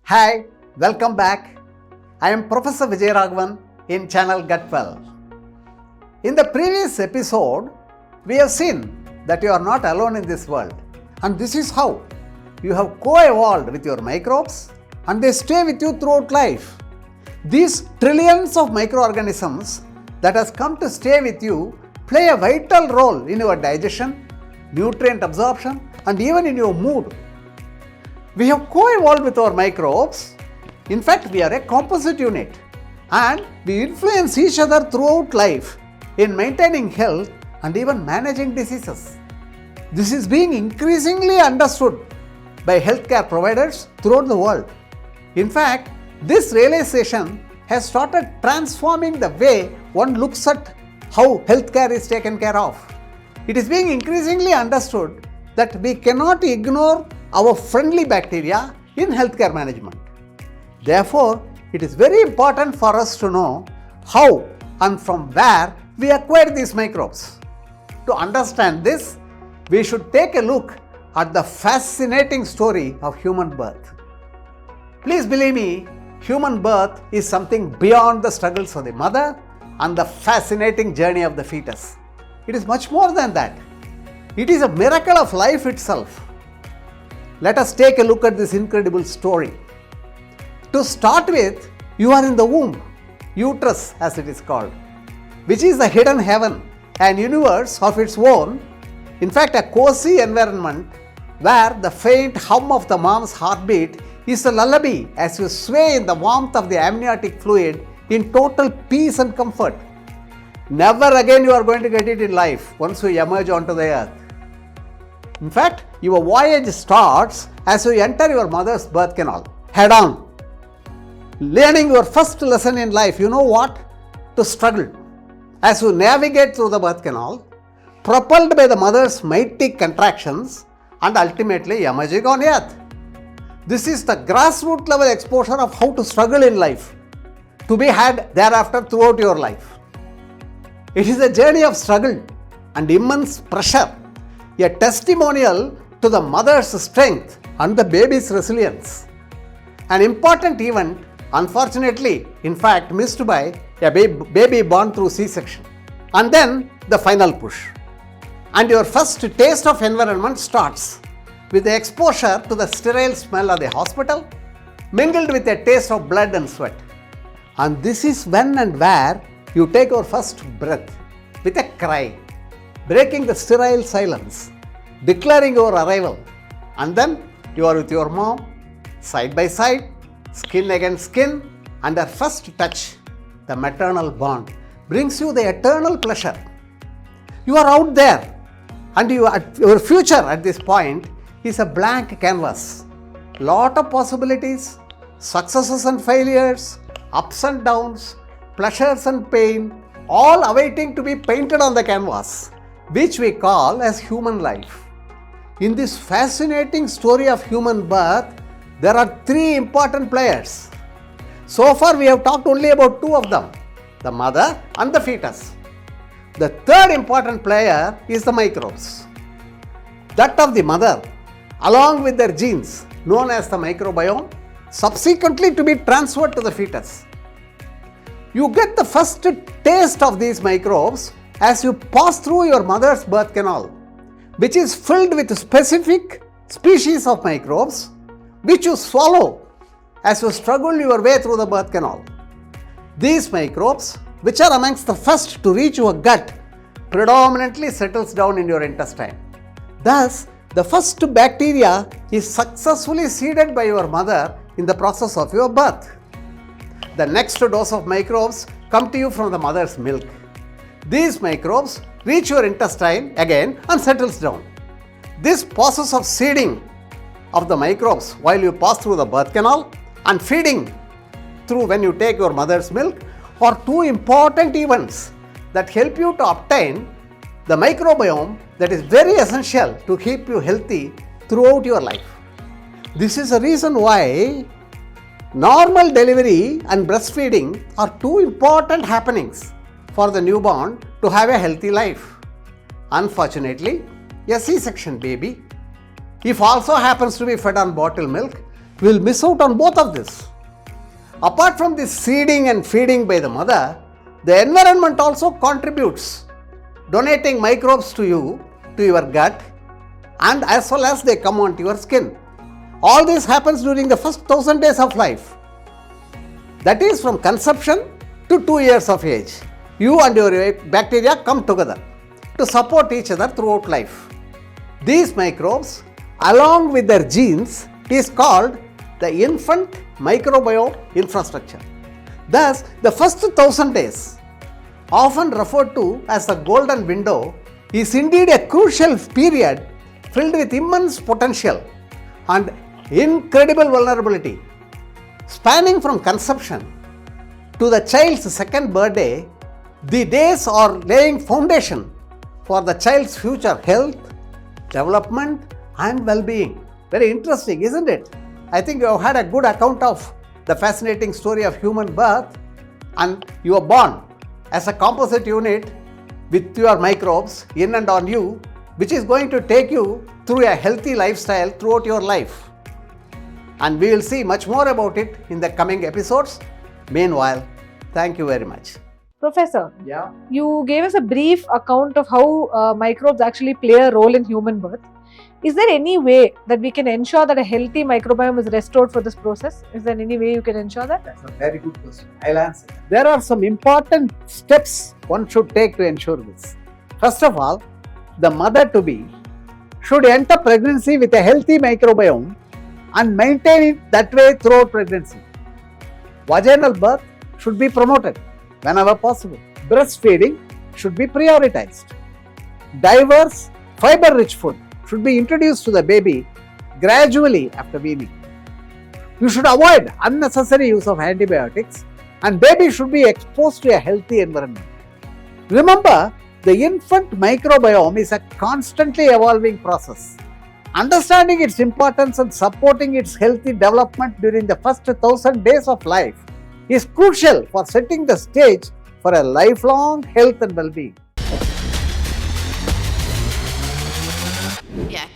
Hi, welcome back. I am Professor VjGutWell in channel GutWell. In the previous episode, we have seen that you are not alone in this world, and this is how you have co-evolved with your microbes and they stay with you throughout life. These trillions of microorganisms that has come to stay with you play a vital role in your digestion, nutrient absorption, and even in your mood. We have co-evolved with our microbes. In fact, we are a composite unit and we influence each other throughout life in maintaining health and even managing diseases. This is being increasingly understood by healthcare providers throughout the world. In fact, this realization has started transforming the way one looks at how healthcare is taken care of. It is being increasingly understood that we cannot ignore our friendly bacteria in healthcare management. Therefore, it is very important for us to know how and from where we acquire these microbes. To understand this, we should take a look at the fascinating story of human birth. Please believe me, human birth is something beyond the struggles of the mother and the fascinating journey of the fetus. It is much more than that. It is a miracle of life itself. Let us take a look at this incredible story. To start with, you are in the womb, uterus as it is called, which is the hidden heaven, an universe of its own, in fact a cozy environment where the faint hum of the mom's heartbeat is a lullaby as you sway in the warmth of the amniotic fluid in total peace and comfort. Never again you are going to get it in life once you emerge onto the earth. In fact, your voyage starts as you enter your mother's birth canal, head on. Learning your first lesson in life, you know what? To struggle. As you navigate through the birth canal, propelled by the mother's mighty contractions and ultimately emerging on earth. This is the grassroots level exposure of how to struggle in life, to be had thereafter throughout your life. It is a journey of struggle and immense pressure, a testimonial to the mother's strength and the baby's resilience. An important event, unfortunately, in fact, missed by a baby born through C-section. And then the final push. And your first taste of environment starts with the exposure to the sterile smell of the hospital, mingled with a taste of blood and sweat. And this is when and where you take your first breath with a cry, breaking the sterile silence, declaring your arrival. And then you are with your mom, side by side, skin against skin, and her first touch, the maternal bond, brings you the eternal pleasure. You are out there, and your future at this point is a blank canvas. Lot of possibilities, successes and failures, ups and downs, pleasures and pain, all awaiting to be painted on the canvas, which we call as human life. In this fascinating story of human birth, there are three important players. So far we have talked only about two of them, the mother and the fetus. The third important player is the microbes. That of the mother, along with their genes, known as the microbiome, subsequently to be transferred to the fetus. You get the first taste of these microbes as you pass through your mother's birth canal, which is filled with specific species of microbes which you swallow as you struggle your way through the birth canal. These microbes, which are amongst the first to reach your gut, predominantly settles down in your intestine. Thus, the first bacteria is successfully seeded by your mother in the process of your birth. The next dose of microbes come to you from the mother's milk. These microbes reach your intestine again and settles down. This process of seeding of the microbes while you pass through the birth canal and feeding through when you take your mother's milk are two important events that help you to obtain the microbiome that is very essential to keep you healthy throughout your life. This is the reason why normal delivery and breastfeeding are two important happenings for the newborn to have a healthy life. Unfortunately, a C-section baby, if also happens to be fed on bottled milk, we will miss out on both of this. Apart from this seeding and feeding by the mother, the environment also contributes, donating microbes to you, to your gut, and as well as they come onto your skin. All this happens during the first 1000 days of life. That is from conception to 2 years of age. You and your bacteria come together to support each other throughout life. These microbes, along with their genes, is called the infant microbiome infrastructure. Thus, the first 1000 days, often referred to as the golden window, is indeed a crucial period filled with immense potential and incredible vulnerability. Spanning from conception to the child's second birthday, the days are laying foundation for the child's future health, development and well-being. Very interesting, isn't it? I think you have had a good account of the fascinating story of human birth, and you are born as a composite unit with your microbes in and on you, which is going to take you through a healthy lifestyle throughout your life. And we will see much more about it in the coming episodes. Meanwhile, thank you very much. Professor, Yeah. you gave us a brief account of how microbes actually play a role in human birth. Is there any way that we can ensure that a healthy microbiome is restored for this process? Is there any way you can ensure that? That's a very good question. I'll answer that. There are some important steps one should take to ensure this. First of all, the mother-to-be should enter pregnancy with a healthy microbiome and maintain it that way throughout pregnancy. Vaginal birth should be promoted whenever possible. Breastfeeding should be prioritized. Diverse, fiber-rich food should be introduced to the baby gradually after weaning. You should avoid unnecessary use of antibiotics, and baby should be exposed to a healthy environment. Remember, the infant microbiome is a constantly evolving process. Understanding its importance and supporting its healthy development during the first 1000 days of life is crucial for setting the stage for a lifelong health and well-being. Yeah.